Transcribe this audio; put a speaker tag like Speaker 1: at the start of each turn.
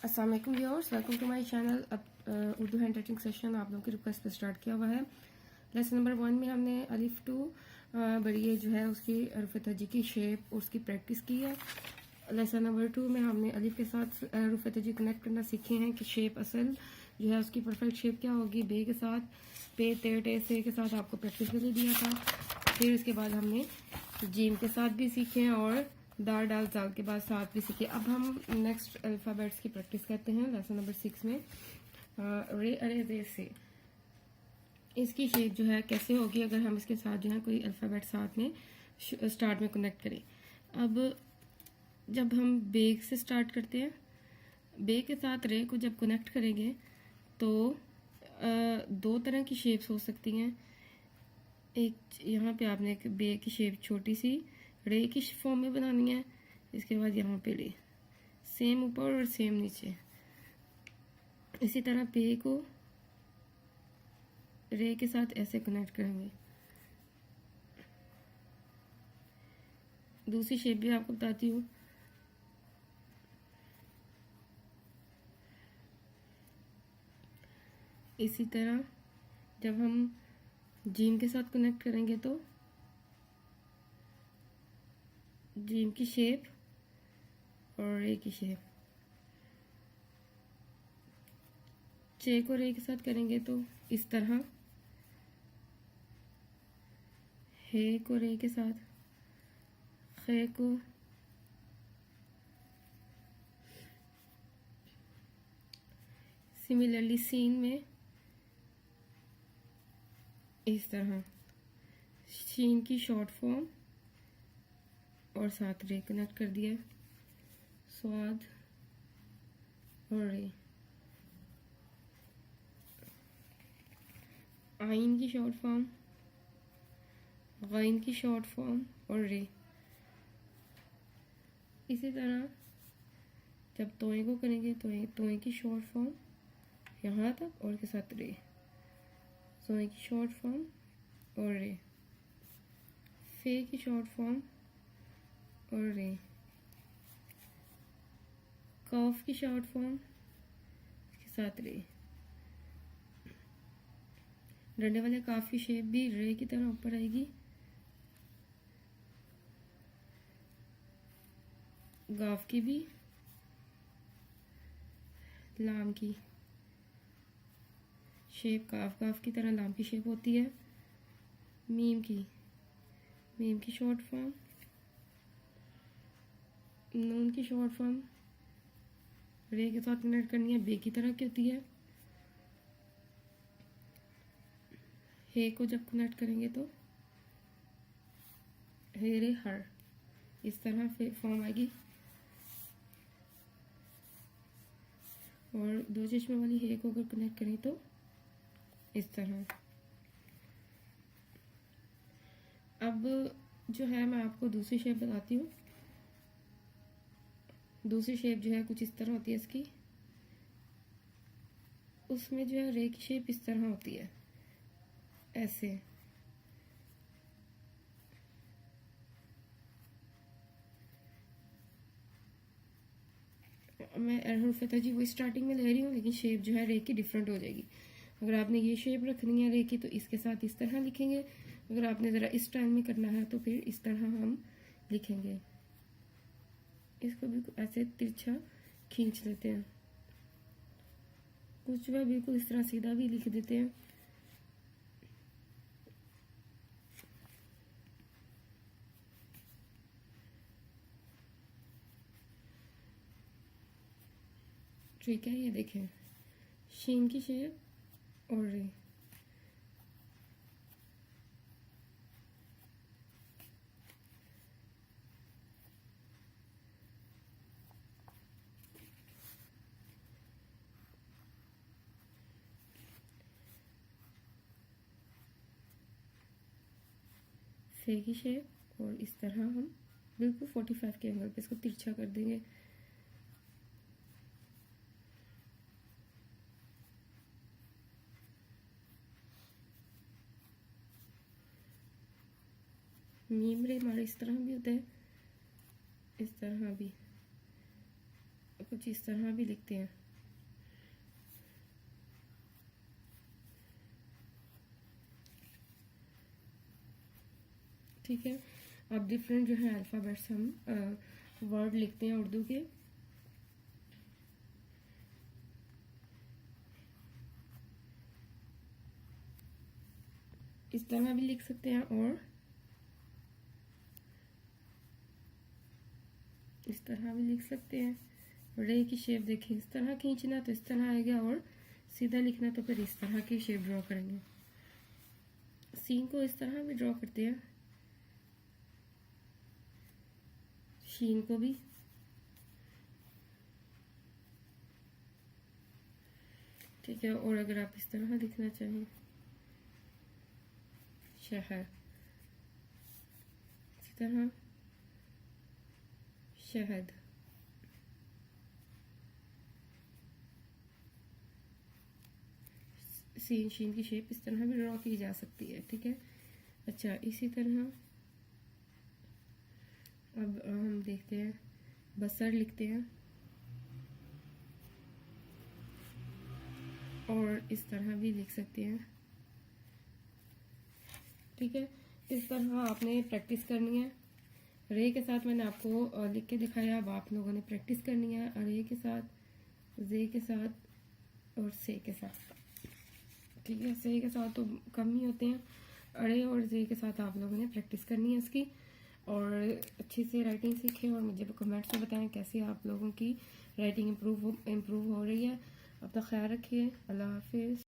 Speaker 1: अस्सलाम वालेकुम viewers, welcome to my channel. अब उर्दू हैंड राइटिंग सेशन आप लोगों की रिक्वेस्ट पे स्टार्ट किया हुआ है। लेसन नंबर 1 में हमने अलिफ टू बड़ी जो है उसकी रुफ़ तजी की शेप उसकी प्रैक्टिस की है। लेसन नंबर 2 में हमने अलिफ के साथ रुफ़ तजी कनेक्ट करना सीखे हैं कि शेप असल जो है उसकी परफेक्ट शेप क्या होगी। बे के साथ पे ते टे से के साथ आपको प्रैक्टिस के लिए दिया था। फिर उसके बाद हमने जीम के साथ भी सीखे हैं और दार डाल जाल के बाद साथ भी सीखे। अब हम नेक्स्ट अल्फ़ाबेट्स की प्रैक्टिस करते हैं। लेसन नंबर 6 में रे अरे रे से इसकी शेप जो है कैसे होगी अगर हम इसके साथ जो है कोई अल्फ़ाबेट साथ में स्टार्ट में कनेक्ट करें। अब जब हम बे से स्टार्ट करते हैं, बे के साथ रे को जब कनेक्ट करेंगे तो दो तरह की शेप्स हो सकती हैं। एक यहाँ पे आपने एक बे की शेप छोटी सी रे की फॉर्म में बनानी है। इसके बाद यहाँ पे रे सेम ऊपर और सेम नीचे। इसी तरह पे को रे के साथ ऐसे कनेक्ट करेंगे। दूसरी शेप भी आपको बताती हूँ। इसी तरह जब हम जीम के साथ कनेक्ट करेंगे तो जीम की शेप और रे की शेप। चे को रे के साथ करेंगे तो इस तरह, हे को रे के साथ, खे को, सिमिलरली सीन में इस तरह शीन की शॉर्ट फॉर्म और साथ रे कनेक्ट कर दिया, स्वाद और रे। आइन की शॉर्ट फॉर्म, गाइन की शॉर्ट फॉर्म और रे। इसी तरह जब तोए को करेंगे तो तोए की शॉर्ट फॉर्म यहाँ तक और के साथ रे, तोए की शॉर्ट फॉर्म और रे, फे की शॉर्ट फॉर्म और रे, कॉफ की शॉर्ट फॉर्म के साथ रे। डंडे वाले काफ की शेप भी रे की तरह ऊपर आएगी। गाफ की भी, लाम की शेप काफ गाफ की तरह लाम की शेप होती है। मीम की शॉर्ट फॉर्म, नून की शॉर्ट फॉर्म रे के साथ कनेक्ट करनी है, बे की तरह की होती है। हे को जब कनेक्ट करेंगे तो हे रे हर इस तरह फॉर्म आएगी। और दो चश्मे वाली हे को अगर कनेक्ट करें तो इस तरह। अब जो है मैं आपको दूसरी शेप बताती हूँ। दूसरी शेप जो है कुछ इस तरह होती है इसकी। उसमें जो है रे की शेप इस तरह होती है, ऐसे। मैं हरूफ तजी वो स्टार्टिंग में ले रही हूँ, लेकिन शेप जो है रे की डिफरेंट हो जाएगी। अगर आपने ये शेप रखनी है रे की तो इसके साथ इस तरह लिखेंगे। अगर आपने ज़रा इस स्टाइल में करना है तो फिर इस तरह हम लिखेंगे। इसको भी ऐसे तिरछा खींच लेते हैं। कुछ वह बिल्कुल इस तरह सीधा भी लिख देते हैं। ठीक है, ये देखें शीन की शेप और रे। फे की शेप और इस तरह हम बिल्कुल 45 के एंगल पे इसको तिरछा कर देंगे। मीम रे हमारे इस तरह भी होता है, इस तरह भी। कुछ इस तरह भी लिखते हैं। ठीक है, अब डिफरेंट जो है अल्फ़ाबेट्स हम वर्ड लिखते हैं उर्दू के। इस तरह भी लिख सकते हैं और इस तरह भी लिख सकते हैं। रे की शेप देखिए, इस तरह खींचना तो इस तरह आएगा, और सीधा लिखना तो फिर इस तरह की शेप ड्रॉ करेंगे। सीन को इस तरह भी ड्रॉ करते हैं, शीन को भी। ठीक है, और अगर आप इस तरह लिखना चाहें शहर, इसी तरह शहद। सीन शीन की शेप इस तरह भी ड्रॉ की जा सकती है। ठीक है, अच्छा इसी तरह अब हम देखते हैं, बसर लिखते हैं और इस तरह भी लिख सकते हैं। ठीक है, इस तरह आपने प्रैक्टिस करनी है। रे के साथ मैंने आपको लिख के दिखाया, अब आप लोगों ने प्रैक्टिस करनी है रे के साथ, जे के साथ और से के साथ। ठीक है, से के साथ तो कम ही होते हैं, अरे और जे के साथ आप लोगों ने प्रैक्टिस करनी है इसकी, और अच्छे से राइटिंग सीखें और मुझे कमेंट्स में बताएं कैसे आप लोगों की राइटिंग इम्प्रूव हो रही है। अपना ख्याल रखिए, अल्लाह हाफिज़।